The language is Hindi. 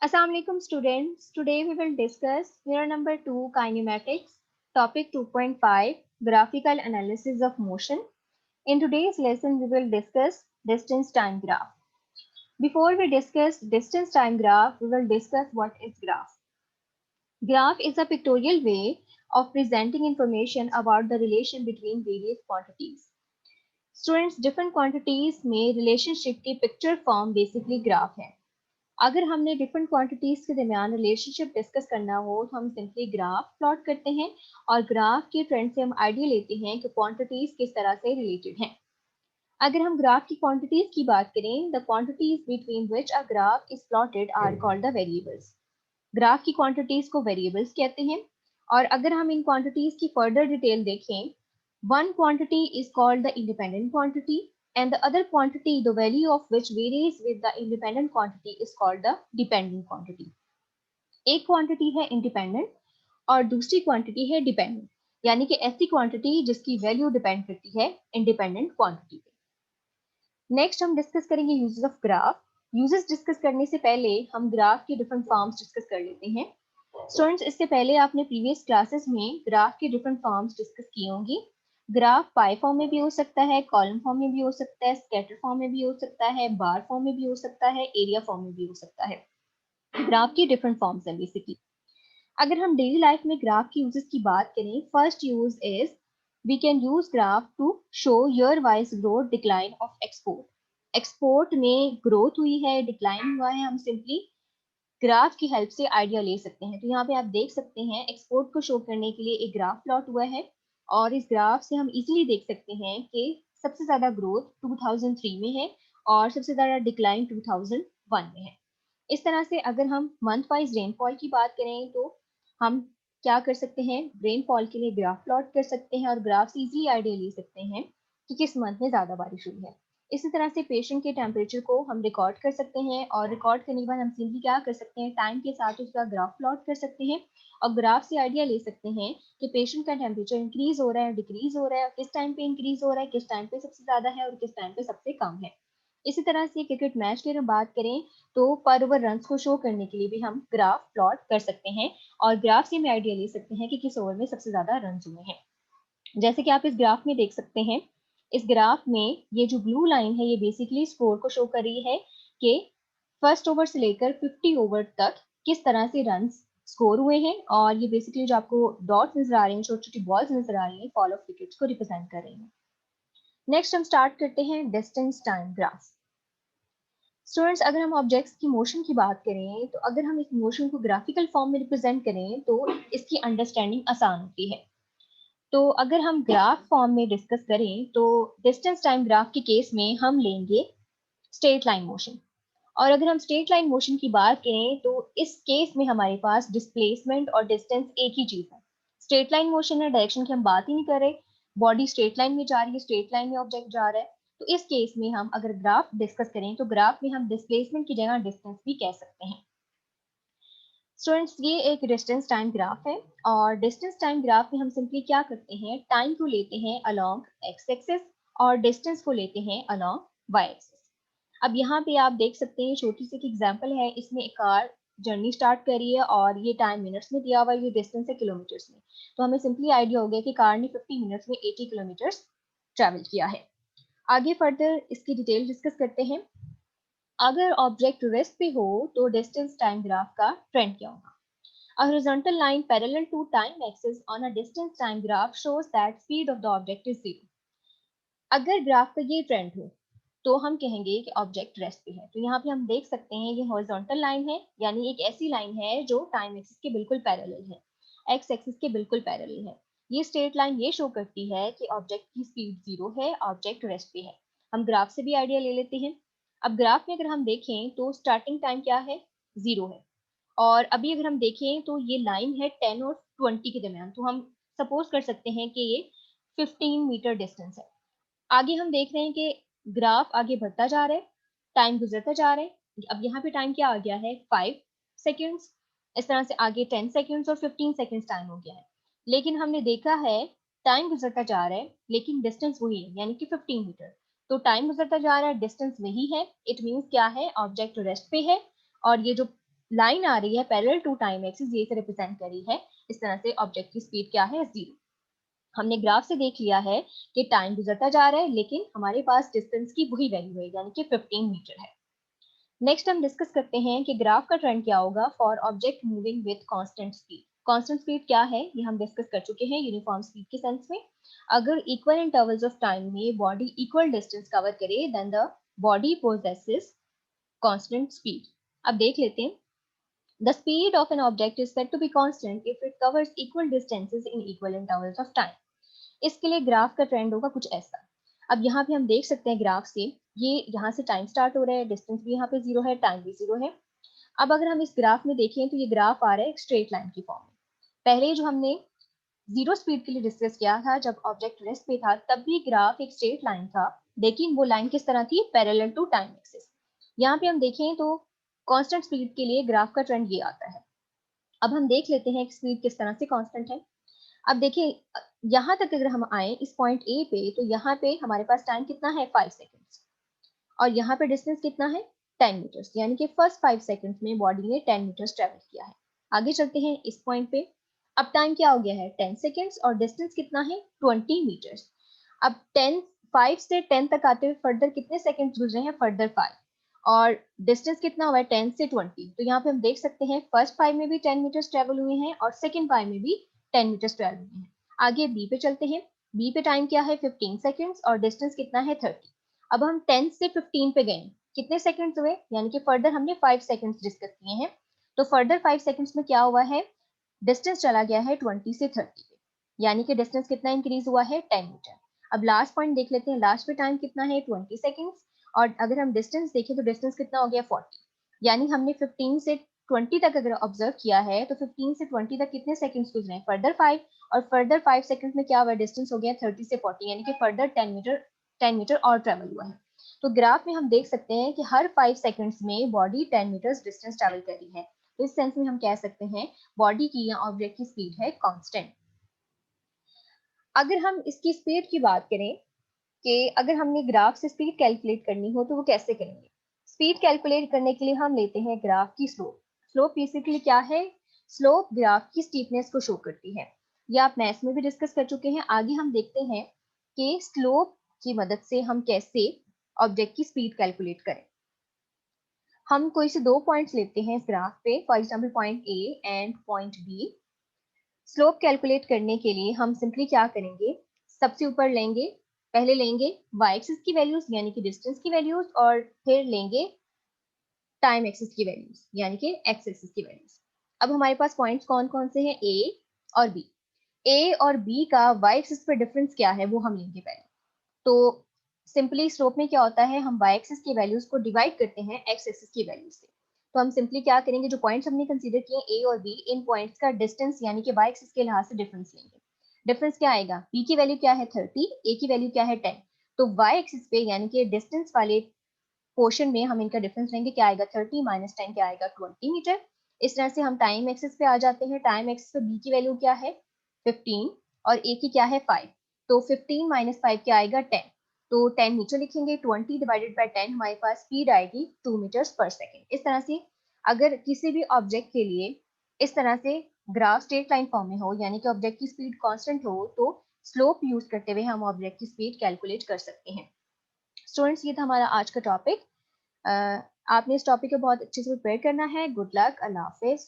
Assalamu alaikum students. Today we will discuss year number 2 kinematics, topic 2.5 graphical analysis of motion. In today's lesson we will discuss distance time graph. Before we discuss distance time graph, we will discuss what is graph. Graph is a pictorial way of presenting information about the relation between various quantities. Students, different quantities में relationship की picture form basically graph है. अगर हमने डिफरेंट क्वांटिटीज के दरमियान रिलेशनशिप डिस्कस करना हो तो हम सिंपली ग्राफ प्लॉट करते हैं और ग्राफ के ट्रेंड से हम आइडिया लेते हैं कि क्वांटिटीज किस तरह से रिलेटेड हैं। अगर हम ग्राफ की क्वांटिटीज की बात करें, the quantities between which a graph is plotted are called the variables. Graph की क्वांटिटीज को वेरिएबल्स कहते हैं। और अगर हम इन क्वांटिटीज की फर्दर डिटेल देखें, one quantity is called the independent quantity and the other quantity, the value of which varies with the independent quantity, is called the dependent quantity. एक क्वांटिटी है इंडिपेंडेंट और दूसरी क्वांटिटी है डिपेंडेंट, यानी कि ऐसी क्वांटिटी जिसकी वैल्यू डिपेंड करती है इंडिपेंडेंट क्वांटिटी पे। नेक्स्ट हम डिस्कस करेंगे uses of graph. Uses discuss करने से पहले हम ग्राफ की डिफरेंट फॉर्म्स डिस्कस कर लेते हैं। स्टूडेंट्स, इससे पहले आपने प्रीवियस क्लासेस में ग्राफ की डिफरेंट फॉर्म्स डिस्कस की होंगी। ग्राफ पाई फॉर्म में भी हो सकता है, कॉलम फॉर्म में भी हो सकता है, स्कैटर फॉर्म में भी हो सकता है, बार फॉर्म में भी हो सकता है, एरिया फॉर्म में भी हो सकता है। ग्राफ की डिफरेंट फॉर्म्स हैं बेसिकली। अगर हम डेली लाइफ में ग्राफ की यूजेस की बात करें, first use is we can use graph to show year wise growth decline of export. Export में ग्रोथ हुई है, डिक्लाइन हुआ है, हम सिंपली ग्राफ की हेल्प से आइडिया ले सकते हैं। तो यहाँ पे आप देख सकते हैं एक्सपोर्ट को शो करने के लिए एक ग्राफ प्लॉट हुआ है और इस ग्राफ से हम इजीली देख सकते हैं कि सबसे ज्यादा ग्रोथ 2003 में है और सबसे ज्यादा डिक्लाइन 2001 में है। इस तरह से अगर हम मंथ वाइज रेनफॉल की बात करें तो हम क्या कर सकते हैं, रेनफॉल के लिए ग्राफ प्लॉट कर सकते हैं और ग्राफ से इजीली आइडिया ले सकते हैं कि किस मंथ में ज्यादा बारिश हुई है। इसी तरह से पेशेंट के टेम्परेचर को हम रिकॉर्ड कर सकते हैं और रिकॉर्ड करने के बाद हम सिंपली क्या कर सकते हैं, टाइम के साथ उसका ग्राफ प्लॉट कर सकते हैं और ग्राफ से आइडिया ले सकते हैं कि पेशेंट का टेम्परेचर इंक्रीज हो रहा है, डिक्रीज हो रहा है, किस टाइम पे इंक्रीज हो रहा है, किस टाइम पे सबसे ज्यादा है और किस टाइम पे सबसे कम है। इसी तरह से क्रिकेट मैच की अगर बात करें तो पर ओवर रन को शो करने के लिए भी हम ग्राफ प्लॉट कर सकते हैं और ग्राफ से हम आइडिया ले सकते हैं कि किस ओवर में सबसे ज्यादा रन हुए हैं। जैसे कि आप इस ग्राफ में देख सकते हैं, इस ग्राफ में ये जो ब्लू लाइन है ये बेसिकली स्कोर को शो कर रही है कि फर्स्ट ओवर से लेकर 50 ओवर तक किस तरह से रन स्कोर हुए हैं और ये बेसिकली जो आपको डॉट्स नजर आ रही हैं, छोटी छोटी बॉल्स नजर आ रही हैं, फॉल ऑफ विकेट्स को रिप्रेजेंट कर रही हैं। नेक्स्ट हम स्टार्ट करते हैं डिस्टेंस टाइम ग्राफ। स्टूडेंट्स, अगर हम ऑब्जेक्ट्स की मोशन की बात करें तो अगर हम इस मोशन को ग्राफिकल फॉर्म में रिप्रेजेंट करें तो इसकी अंडरस्टैंडिंग आसान होती है। तो अगर हम ग्राफ फॉर्म में डिस्कस करें तो डिस्टेंस टाइम ग्राफ के केस में हम लेंगे स्ट्रेट लाइन मोशन। और अगर हम स्ट्रेट लाइन मोशन की बात करें तो इस केस में हमारे पास डिस्प्लेसमेंट और डिस्टेंस एक ही चीज है। स्ट्रेट लाइन मोशन है, डायरेक्शन की हम बात ही नहीं कर रहे, बॉडी स्ट्रेट लाइन में जा रही है, स्ट्रेट लाइन में ऑब्जेक्ट जा रहा है। तो इस केस में हम अगर ग्राफ डिस्कस करें तो ग्राफ में हम डिस्प्लेसमेंट की जगह डिस्टेंस भी कह सकते हैं। स्टूडेंट्स, ये एक डिस्टेंस टाइम ग्राफ है और डिस्टेंस टाइम ग्राफ में हम सिंपली क्या करते हैं, टाइम को लेते हैं अलोंग एक्स एक्सिस और डिस्टेंस को लेते हैं अलोंग वाई एक्सिस। अब यहाँ पे आप देख सकते हैं छोटी सी एग्जांपल है, इसमें एक कार जर्नी स्टार्ट करी है और ये टाइम मिनट्स में दिया हुआ है, ये डिस्टेंस है किलोमीटर्स में। तो हमें सिंपली आइडिया हो गया कि कार ने 50 मिनट्स में 80 किलोमीटर्स ट्रैवल किया है। आगे फर्दर इसकी डिटेल डिस्कस करते हैं। अगर ऑब्जेक्ट रेस्ट पे हो तो डिस्टेंस टाइम ग्राफ का ट्रेंड क्या होगा। A horizontal line parallel to time axis on a distance time graph shows that speed of the object is 0. अगर ग्राफ का ये ट्रेंड हो तो हम कहेंगे कि ऑब्जेक्ट रेस्ट पे है। तो यहाँ पे हम देख सकते हैं ये हॉरिजॉन्टल लाइन है, यानी एक ऐसी लाइन है जो टाइम एक्सिस के बिल्कुल पैरेलल है, एक्स एक्सिस के बिल्कुल पैरेलल है। ये स्ट्रेट लाइन ये शो करती है कि ऑब्जेक्ट की स्पीड 0 है, ऑब्जेक्ट रेस्ट पे है। हम ग्राफ से भी आइडिया ले लेते हैं। अब ग्राफ में अगर हम देखें तो स्टार्टिंग टाइम क्या है, 0 है और अभी अगर हम देखें तो ये लाइन है 10 और 20 के दरमियान। तो हम सपोज कर सकते हैं कि ये 15 मीटर डिस्टेंस है। आगे हम देख रहे हैं कि ग्राफ आगे बढ़ता जा रहा है, टाइम गुजरता जा रहा है। अब यहाँ पे टाइम क्या आ गया है, 5 सेकेंड्स। इस तरह से आगे 10 सेकेंड्स और 15 सेकेंड्स टाइम हो गया है। लेकिन हमने देखा है टाइम गुजरता जा रहा है लेकिन डिस्टेंस वही है, यानी कि 15 मीटर। तो टाइम गुजरता जा रहा है, डिस्टेंस वही है, इट मीन्स क्या है, ऑब्जेक्ट रेस्ट पे है और ये जो लाइन आ रही है पैरेलल टू टाइम एक्सिस, ये से रिप्रेजेंट करी है। इस तरह से ऑब्जेक्ट की स्पीड क्या है, 0। हमने ग्राफ से देख लिया है कि टाइम गुजरता जा रहा है, लेकिन हमारे पास डिस्टेंस की वही वैल्यू है, यानी कि 15 मीटर है। नेक्स्ट हम डिस्कस करते हैं कि ग्राफ का ट्रेंड क्या होगा for object moving with constant speed. Constant speed क्या है, ये हम डिस्कस कर चुके हैं यूनिफॉर्म स्पीड के सेंस में। अगर इक्वल इंटरवल्स ऑफ टाइम में बॉडी इक्वल डिस्टेंस कवर करे, then the body possesses constant speed. अब देख लेते हैं। The speed of an object is said to be constant if it covers equal distances in equal intervals of time. इसके लिए ग्राफ का ट्रेंड होगा कुछ ऐसा। अब यहाँ पे हम देख सकते हैं ग्राफ से, ये यहाँ से टाइम स्टार्ट हो रहा है, डिस्टेंस भी यहाँ पे 0 है, टाइम भी 0 है। अब अगर हम इस ग्राफ में देखें तो ये ग्राफ आ रहा है एक स्ट्रेट लाइन की फॉर्म में। पहले जो हमने 0 स्पीड के लिए डिस्कस किया था, जब ऑब्जेक्ट रेस्ट पे था, तब भी ग्राफ एक स्ट्रेट लाइन था, लेकिन वो लाइन किस तरह थी, पैरेलल टू टाइम एक्सिस। यहाँ पे हम देखें तो कांस्टेंट स्पीड के लिए ग्राफ का ट्रेंड ये आता है। अब हम देख लेते हैं स्पीड किस तरह से कांस्टेंट है। अब देखिए, यहाँ तक अगर हम आए इस पॉइंट ए पे, तो यहाँ पे हमारे पास टाइम कितना है, 5 सेकेंड्स, और यहाँ पे डिस्टेंस कितना है, 10 मीटर्स, यानी कि फर्स्ट 5 सेकेंड्स में बॉडी ने 10 मीटर्स ट्रेवल किया है। आगे चलते हैं इस पॉइंट पे। अब टाइम क्या हो गया है, 10 सेकेंड्स, और डिस्टेंस कितना है, 20 मीटर्स। अब 5 से 10 तक आते हुए फर्दर कितने सेकेंड्स गुजरे हैं, फर्दर 5, और डिस्टेंस कितना हुआ है, 10 से 20। तो यहाँ पे हम देख सकते हैं फर्स्ट 5 में भी 10 मीटर्स ट्रेवल हुए हैं, और सेकेंड 5 में भी 10 मीटर्स ट्रेवल हुए हैं। आगे बी पे चलते हैं। बी पे टाइम क्या है, 15 सेकेंड्स, और डिस्टेंस कितना है, 30। अब हम 10 से 15 पे गए, कितने सेकंड्स हुए, यानी कि फर्दर हमने 5 सेकंड्स डिस्कस किए हैं। तो फर्दर 5 सेकंड्स में क्या हुआ है, डिस्टेंस चला गया है 20 से 30 पे, यानी कि डिस्टेंस कितना इंक्रीज हुआ है, 10 मीटर। अब लास्ट पॉइंट देख लेते हैं, लास्ट पे टाइम कितना है, 20 सेकंड्स, और अगर हम डिस्टेंस देखें तो डिस्टेंस कितना हो गया, 40। यानी हमने 15 से 20 तक अगर ऑब्जर्व किया है, तो 15 से 20 तक कितने सेकंड्स गुजरे, फर्दर 5, और फर्दर 5 सेकंड्स में क्या हुआ, डिस्टेंस हो गया 30 से 40, यानी कि फर्दर 10 मीटर और ट्रेवल हुआ है। तो ग्राफ में हम देख सकते हैं कि हर 5 सेकंड्स में बॉडी 10 मीटर्स डिस्टेंस ट्रेवल कर रही है। तो इस सेंस में हम कह सकते हैं बॉडी की या ऑब्जेक्ट की स्पीड है कांस्टेंट। अगर हम इसकी स्पीड की बात करें कि अगर हमने ग्राफ से स्पीड कैलकुलेट करनी हो तो वो कैसे करेंगे। स्पीड कैलकुलेट करने के लिए हम लेते हैं ग्राफ की स्लोप। स्लोप बेसिकली क्या है, स्लोप ग्राफ की स्टीपनेस को शो करती है। ये आप मैथ्स में भी डिस्कस कर चुके हैं। आगे हम देखते हैं कि स्लोप की मदद से हम कैसे ऑब्जेक्ट की स्पीड कैलकुलेट करें। हम कोई से दो पॉइंट्स लेते हैं इस ग्राफ पे, for example point A and point B. Slope calculate करने के लिए हम सिंपली क्या करेंगे, सबसे ऊपर लेंगे, पहले लेंगे वाई एक्सिस की वैल्यूज यानी कि डिस्टेंस की वैल्यूज, और फिर लेंगे टाइम एक्सिस की वैल्यूज यानी कि एक्स एक्सिस की वैल्यूज। अब हमारे पास पॉइंट्स कौन कौन से हैं, ए और बी। ए और बी का वाई एक्सिस पर डिफरेंस क्या है वो हम लेंगे पहले। तो सिंपली स्लोप में क्या होता है, हम वाई एक्सिस की वैल्यूज को डिवाइड करते हैं एक्स एक्सिस की वैल्यूज से। तो हम सिंपली क्या करेंगे, जो पॉइंट्स हमने कंसीडर किए ए और बी, इन पॉइंट्स का डिस्टेंस यानी कि वाई एक्सिस के लिहाज से डिफरेंस लेंगे। डिफरेंस क्या आएगा, बी की वैल्यू क्या है 30, ए की वैल्यू क्या है 10। तो वाई एक्सिस पे यानी कि डिस्टेंस वाले पोर्शन में हम इनका डिफरेंस लेंगे, क्या आएगा 30 माइनस 10 क्या आएगा 20 मीटर। इस तरह से हम टाइम एक्सिस पे आ जाते हैं। टाइम एक्सिस पे बी की वैल्यू क्या है 15 और ए की क्या है 5। तो 15 माइनस 5 क्या आएगा 10। तो 10 नीचे लिखेंगे, 20 डिवाइडेड बाय 10 हमारे पास स्पीड आएगी 2 मीटर्स पर सेकेंड। इस तरह से अगर किसी भी ऑब्जेक्ट के लिए इस तरह से ग्राफ स्ट्रेट लाइन फॉर्म में हो, यानी कि ऑब्जेक्ट की स्पीड कांस्टेंट हो, तो स्लोप यूज करते हुए हम ऑब्जेक्ट की स्पीड कैलकुलेट कर सकते हैं। स्टूडेंट्स, ये था हमारा आज का टॉपिक। आपने इस टॉपिक को बहुत अच्छे से प्रिपेयर करना है। गुड लक, अल्लाह हाफिज।